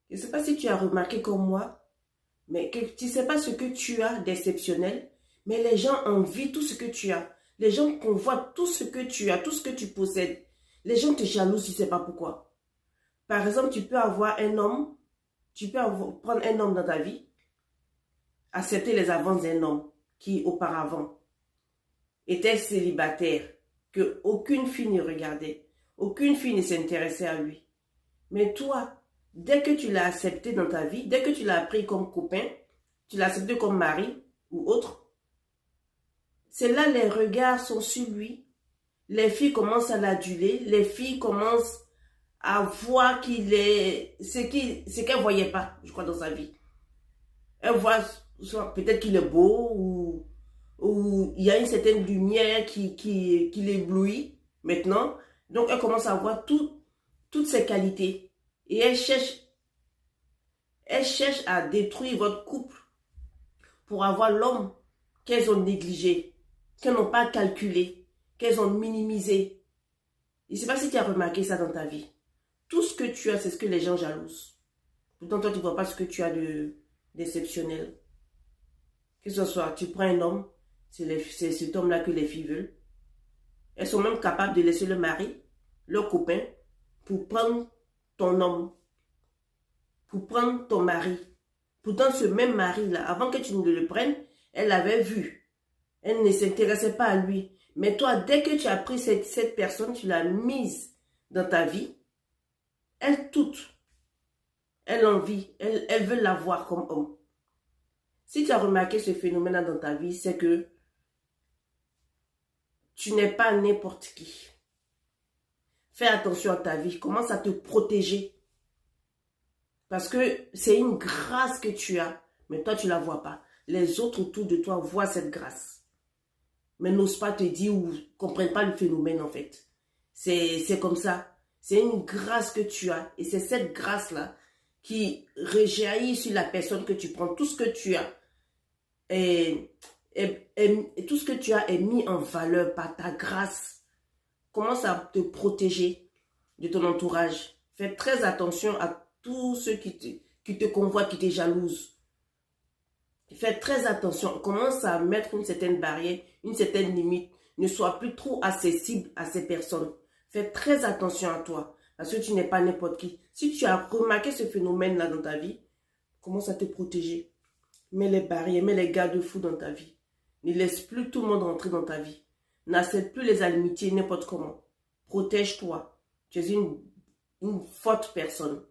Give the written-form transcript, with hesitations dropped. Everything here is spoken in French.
Je ne sais pas si tu as remarqué comme moi, mais que tu ne sais pas ce que tu as d'exceptionnel, mais les gens envient tout ce que tu as. Les gens convoitent tout ce que tu as, tout ce que tu possèdes. Les gens te jalousent, tu ne sais pas pourquoi. Par exemple, tu peux avoir un homme, prendre un homme dans ta vie, accepter les avances d'un homme qui auparavant était célibataire, que aucune fille ne regardait, aucune fille ne s'intéressait à lui. Mais toi, dès que tu l'as accepté dans ta vie, dès que tu l'as pris comme copain, tu l'as accepté comme mari ou autre, c'est là les regards sont sur lui. Les filles commencent à l'aduler, les filles commencent à voir qu'il est ce qu'elle ne voyait pas, je crois, dans sa vie. Elle voit peut-être qu'il est beau ou il y a une certaine lumière qui l'éblouit maintenant. Donc elle commence à voir toutes ses qualités. Et elle cherche à détruire votre couple pour avoir l'homme qu'elles ont négligé, qu'elles n'ont pas calculé, qu'elles ont minimisé. Je ne sais pas si tu as remarqué ça dans ta vie. Tout ce que tu as, c'est ce que les gens jalousent. Pourtant, toi, tu ne vois pas ce que tu as d'exceptionnel. Que ce soit, tu prends un homme, c'est cet homme-là que les filles veulent. Elles sont même capables de laisser le mari, leur copain, pour prendre ton homme, pour prendre ton mari. Pourtant, ce même mari-là, avant que tu ne le prennes, elle l'avait vu. Elle ne s'intéressait pas à lui. Mais toi, dès que tu as pris cette personne, tu l'as mise dans ta vie, elle elle envie, elle veut l'avoir comme homme. Si tu as remarqué ce phénomène dans ta vie, c'est que tu n'es pas n'importe qui. Fais attention à ta vie, commence à te protéger. Parce que c'est une grâce que tu as, mais toi tu ne la vois pas. Les autres autour de toi voient cette grâce, mais n'osent pas te dire ou ne comprennent pas le phénomène en fait. C'est comme ça. C'est une grâce que tu as et c'est cette grâce-là qui rejaillit sur la personne que tu prends. Tout ce que tu as tout ce que tu as est mis en valeur par ta grâce. Commence à te protéger de ton entourage. Fais très attention à tous ceux qui te convoitent, qui te jalousent. Fais très attention. Commence à mettre une certaine barrière, une certaine limite. Ne sois plus trop accessible à ces personnes. Fais très attention à toi. Parce que tu n'es pas n'importe qui. Si tu as remarqué ce phénomène-là dans ta vie, commence à te protéger. Mets les barrières, mets les garde-fous dans ta vie. Ne laisse plus tout le monde rentrer dans ta vie. N'accepte plus les amitiés n'importe comment. Protège-toi. Tu es une forte personne.